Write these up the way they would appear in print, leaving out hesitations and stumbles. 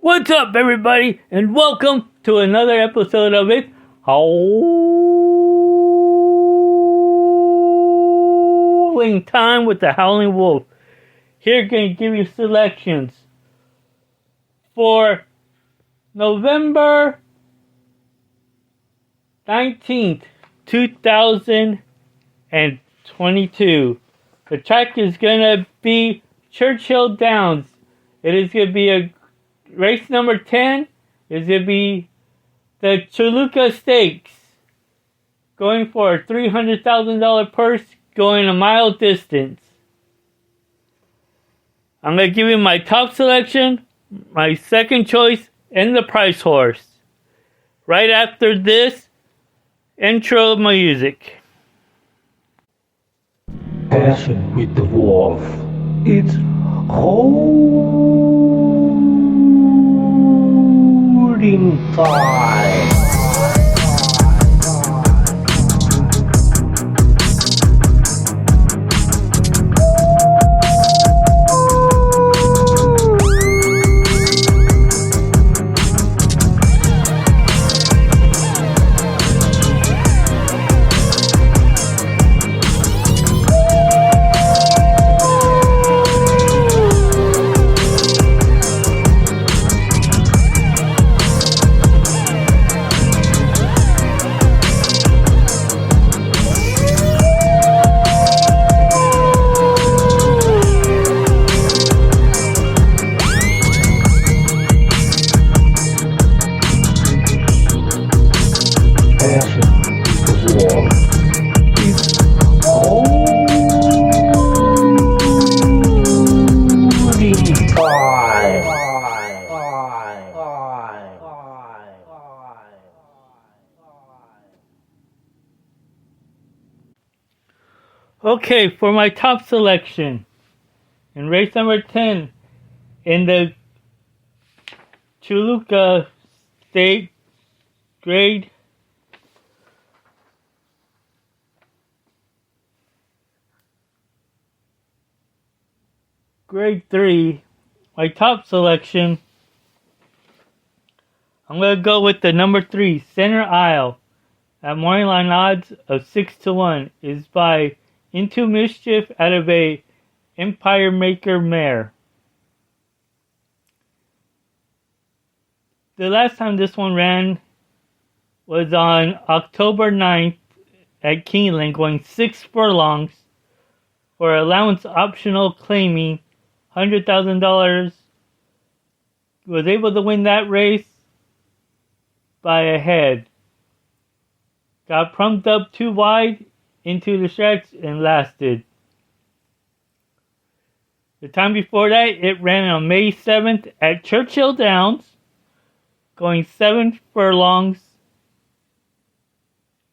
What's up, everybody, and welcome to another episode of It's Howling Time with the Howling Wolf. Here, going to give you selections for November 19th, 2022. The track is going to be Churchill Downs. It is going to be a race number 10 is going to be the Chilukki Stakes, going for a $300,000 purse, going a mile distance. I'm going to give you my top selection, my second choice, and the price horse. Right after this intro music. Passion with the wolf. It's holding time. Okay, for my top selection, in race number 10, in the Chilukki State Grade Grade 3, my top selection, I'm going to go with the number 3, Center Aisle, at morning line odds of 6-1, is by Into Mischief out of a Empire Maker mare. The last time this one ran was on October 9th at Keeneland, going 6 furlongs for allowance optional claiming $100,000. Was able to win that race by a head. Got pumped up too wide into the stretch and lasted. The time before that, it ran on May 7th at Churchill Downs, going 7 furlongs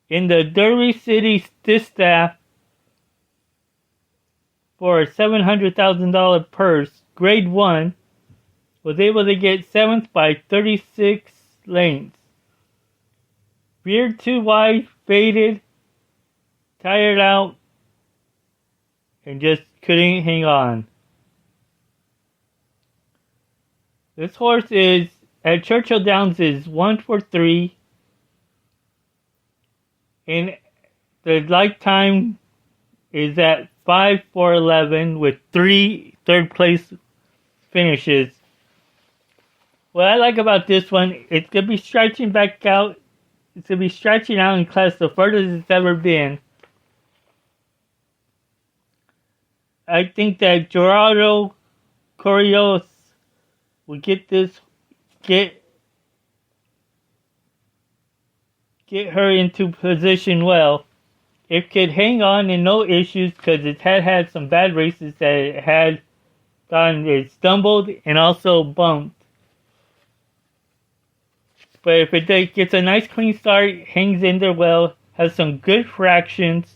in the Derby City Distaff for a $700,000 purse, Grade 1, was able to get 7th by 36 lengths. Veered too wide, faded, tired out, and just couldn't hang on. This horse is, at Churchill Downs, is 1-3, and the lifetime is at 5-11 with 3 third place finishes. What I like about this one, it's going to be stretching back out. It's going to be stretching out in class the furthest it's ever been. I think that Gerardo Correos will get her into position well. It could hang on and no issues because it had some bad races that it stumbled and also bumped. But if it gets a nice clean start, hangs in there well, has some good fractions,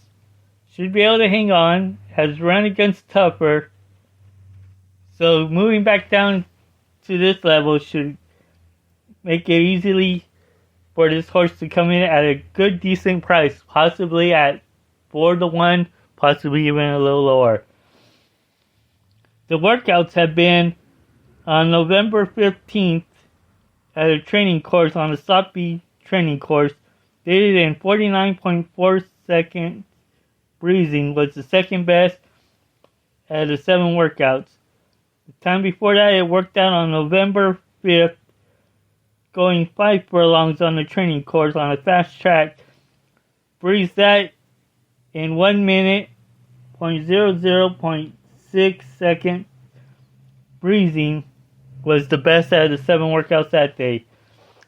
should be able to hang on, has run against tougher. So moving back down to this level should make it easily for this horse to come in at a good, decent price, possibly at 4-1, possibly even a little lower. The workouts have been on November 15th at a training course on a sloppy training course. They did it in 49.4 seconds. Breezing was the second best out of the 7 workouts. The time before that, it worked out on November 5th, going 5 furlongs on the training course on a fast track. Breezed that in 1 minute, 0.6 seconds. Breezing was the best out of the 7 workouts that day.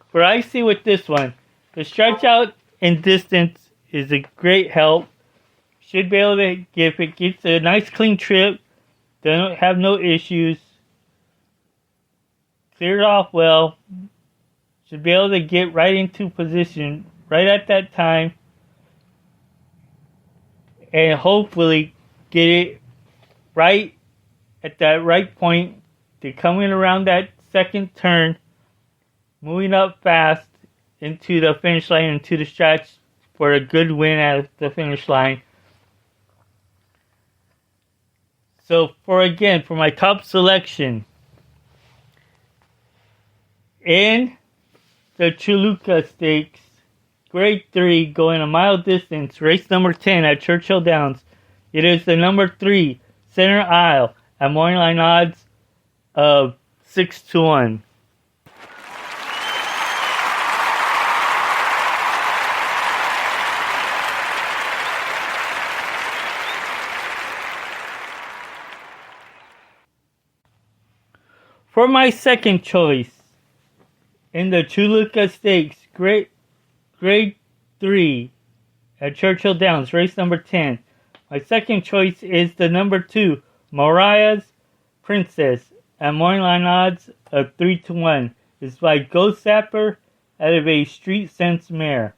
For I see with this one, the stretch out and distance is a great help. Should be able to, if it gets a nice clean trip, don't have no issues, clear it off well, should be able to get right into position right at that time, and hopefully get it right at that right point to coming around that second turn, moving up fast into the finish line, into the stretch for a good win at the finish line. So for my top selection, in the Chilukki Stakes, Grade 3, going a mile distance, race number 10 at Churchill Downs. It is the number 3, Center Isle, at morning line odds of 6-1. For my second choice, in the Chilukki Stakes, Grade 3 at Churchill Downs, race number 10. My second choice is the number 2, Mariah's Princess, at morning line odds of 3-1. It's by Ghost Sapper out of a Street Sense mare.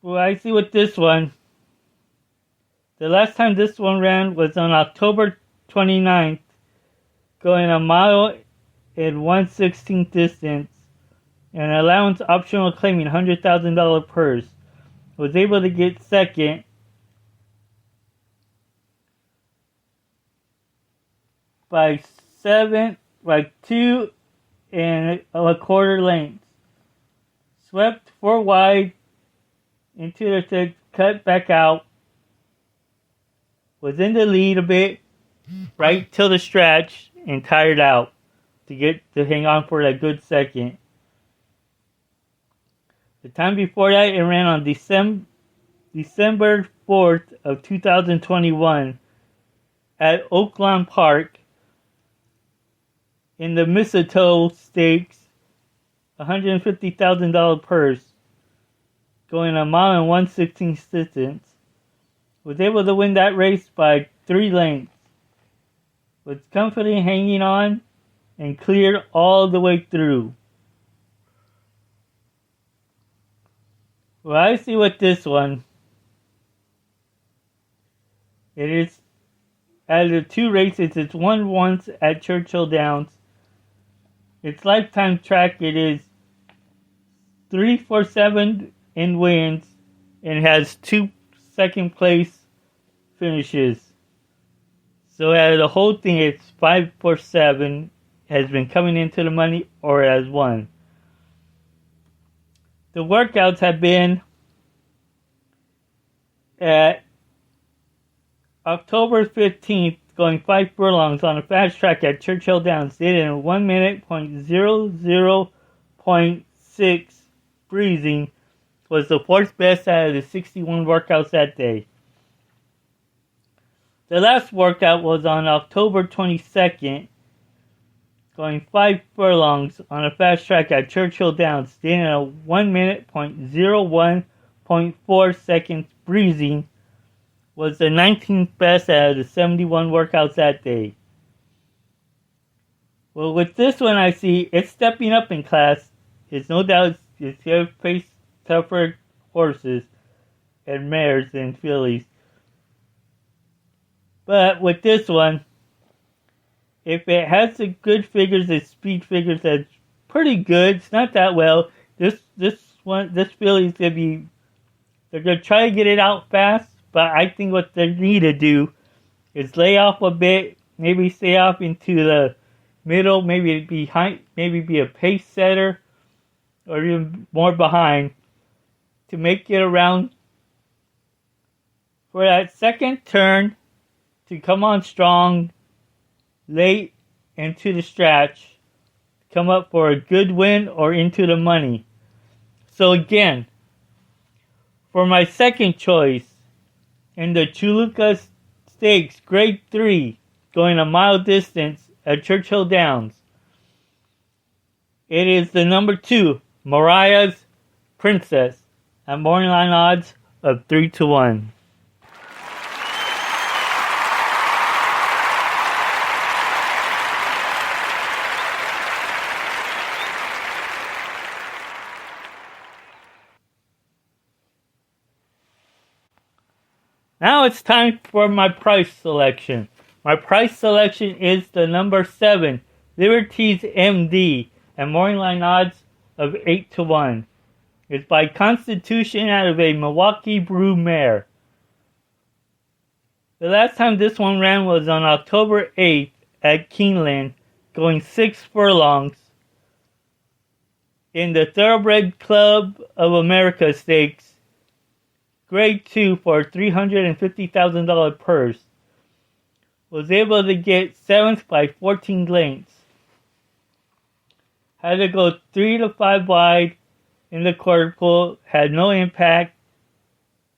Well, I see with this one, the last time this one ran was on October 29th, going a mile in 1/16 distance, and allowance optional claiming $100,000 purse. Was able to get second by 2 1/4 lengths. Swept 4 wide into the six, cut back out. Was in the lead a bit right till the stretch and tired out to hang on for a good second. The time before that, it ran on December 4th of 2021 at Oaklawn Park in the Mistletoe Stakes, $150,000 purse, going a mile and 1/16 distance. Was able to win that race by 3 lengths. Was comfortably hanging on and cleared all the way through. Well, I see with this one, it is, out of the 2 races, it's won once at Churchill Downs. Its lifetime track, it is 3-4-7 in wins and has 2 second place finishes. So out of the whole thing, it's 5-4-7, has been coming into the money or has won. The workouts have been at October 15th, going 5 furlongs on a fast track at Churchill Downs. Did it in 1 minute, 0.6 breezing. Was the 4th best out of the 61 workouts that day. The last workout was on October 22nd, going 5 furlongs on a fast track at Churchill Downs, staying at 1 minute, 0.4 seconds breezing. Was the 19th best out of the 71 workouts that day. Well, with this one, I see it's stepping up in class. It's no doubt it's going to face tougher horses and mares and fillies. But with this one, if it has the good figures, the speed figures, that's pretty good. It's not that well. This filly's they're gonna try to get it out fast. But I think what they need to do is lay off a bit, maybe stay off into the middle, maybe behind, maybe be a pace setter, or even more behind to make it around for that second turn to come on strong late into the stretch, come up for a good win or into the money. So again, for my second choice in the Chilukki Stakes Grade 3, going a mile distance at Churchill Downs, it is the number 2, Mariah's Princess, at morning line odds of 3-1. Now it's time for my price selection. My price selection is the number 7, Liberty's MD, at morning line odds of 8-1. It's by Constitution out of a Milwaukee Brew mare. The last time this one ran was on October 8th at Keeneland, going 6 furlongs in the Thoroughbred Club of America Stakes, Grade 2 for $350,000 purse. Was able to get 7th by 14 lengths. Had to go 3 to 5 wide in the quarter pole, had no impact,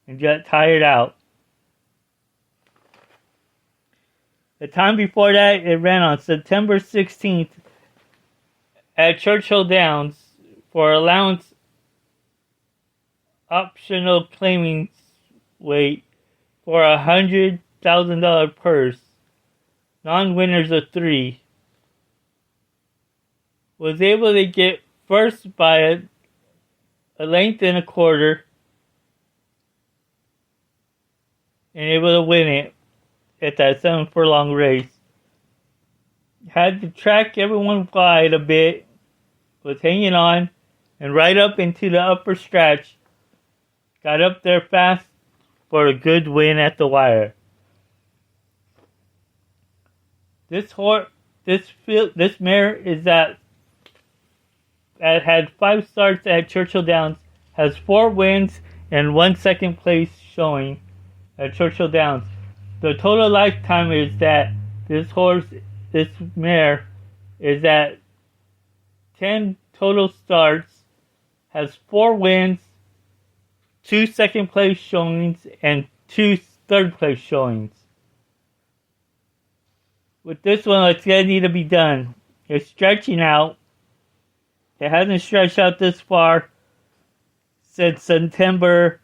and got tired out. The time before that, it ran on September 16th at Churchill Downs for allowance optional claiming weight for $100,000 purse. Non-winners of 3. Was able to get first by a length and a quarter and able to win it at that 7 furlong race. Had to track everyone wide a bit, was hanging on, and right up into the upper stretch, got up there fast for a good win at the wire. This mare is that had 5 starts at Churchill Downs, has 4 wins and 1 second place showing at Churchill Downs. The total lifetime is that this mare is at 10 total starts, has 4 wins, 2 second place showings, and 2 third place showings. With this one, it's going to need to be done. It's stretching out. It hasn't stretched out this far since July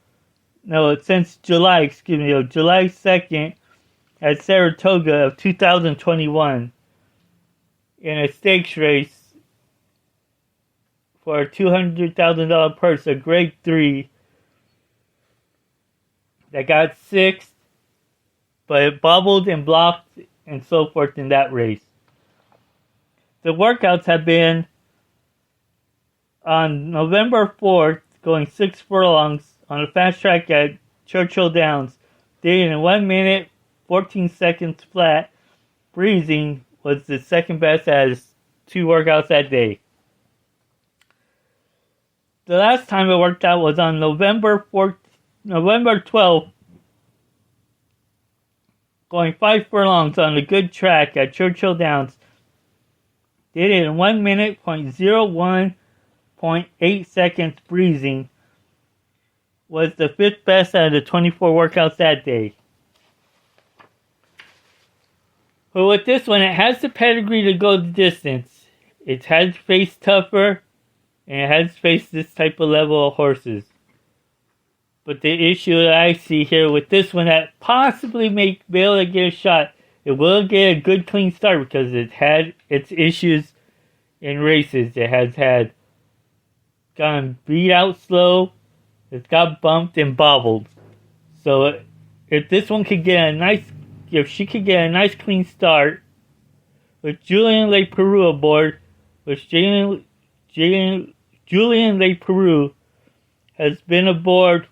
2nd at Saratoga of 2021 in a stakes race for a $200,000 purse, a grade 3 that got 6th, but it bobbled and blocked and so forth in that race. The workouts have been on November 4th, going 6 furlongs on a fast track at Churchill Downs. Did it in 1 minute, 14 seconds flat. Breezing was the second best at his 2 workouts that day. The last time it worked out was on November 12th, going 5 furlongs on a good track at Churchill Downs. Did it in 1 minute, 0.8 seconds breezing. Was the 5th best out of the 24 workouts that day. But with this one, it has the pedigree to go the distance. It has faced tougher, and it has faced this type of level of horses. But the issue that I see here with this one that possibly may be able to get a shot, it will get a good clean start because it had its issues in races. It has had gotten beat out slow, it's got bumped and bobbled. So if this one could get if she could get a nice clean start with Julian Le Peru aboard, which Julian Le Peru has been aboard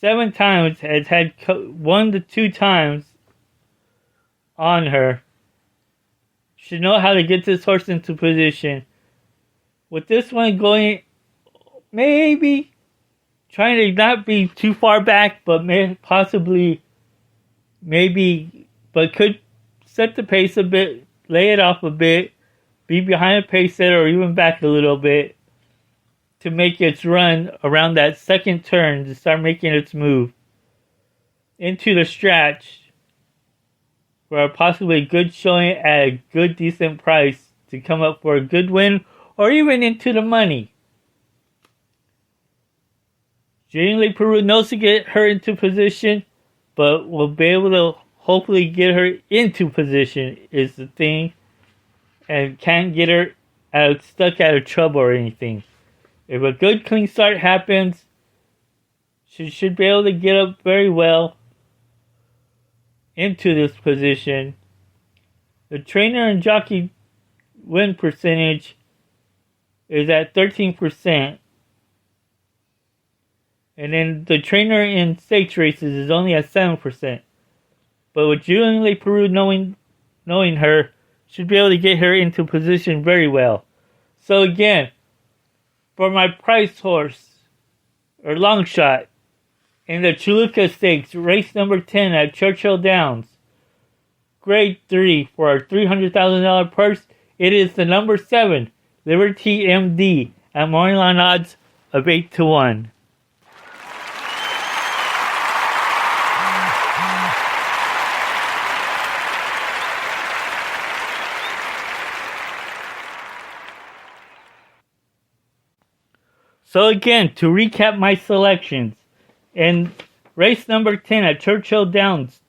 7 times, has had 1 to 2 times on her should know how to get this horse into position. With this one going, maybe trying to not be too far back, but but could set the pace a bit, lay it off a bit, be behind a pace setter or even back a little bit to make its run around that second turn to start making its move into the stretch for a possibly good showing at a good decent price to come up for a good win or even into the money. Genuinely Peru knows to get her into position, but will be able to hopefully get her into position is the thing, and can't get her stuck out of trouble or anything. If a good clean start happens, she should be able to get up very well into this position. The trainer and jockey win percentage is at 13%. And then the trainer in stakes races is only at 7%. But with Julie Peru knowing her, should be able to get her into position very well. So again, for my price horse, or long shot, in the Chilukki Stakes, race number 10 at Churchill Downs, grade 3 for a $300,000 purse, it is the number 7, Liberty MD, at morning odds of 8-1. So again, to recap my selections, in race number 10 at Churchill Downs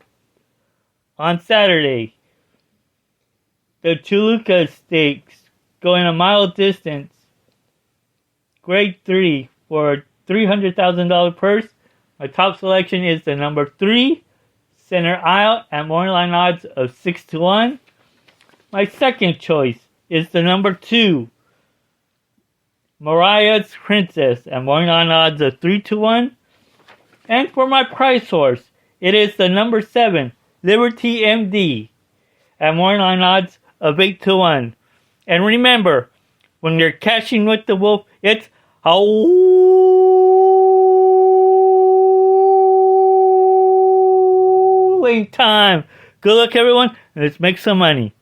on Saturday, the Chilukki Stakes, going a mile distance, grade 3 for a $300,000 purse. My top selection is the number 3, Center Aisle, at morning odds of 6-1. My second choice is the number 2, Mariah's Princess, at morning odds of 3-1. And for my price horse, it is the number 7, Liberty MD, at morning odds of 8-1. And remember, when you're cashing with the wolf, it's howling time. Good luck, everyone, and let's make some money.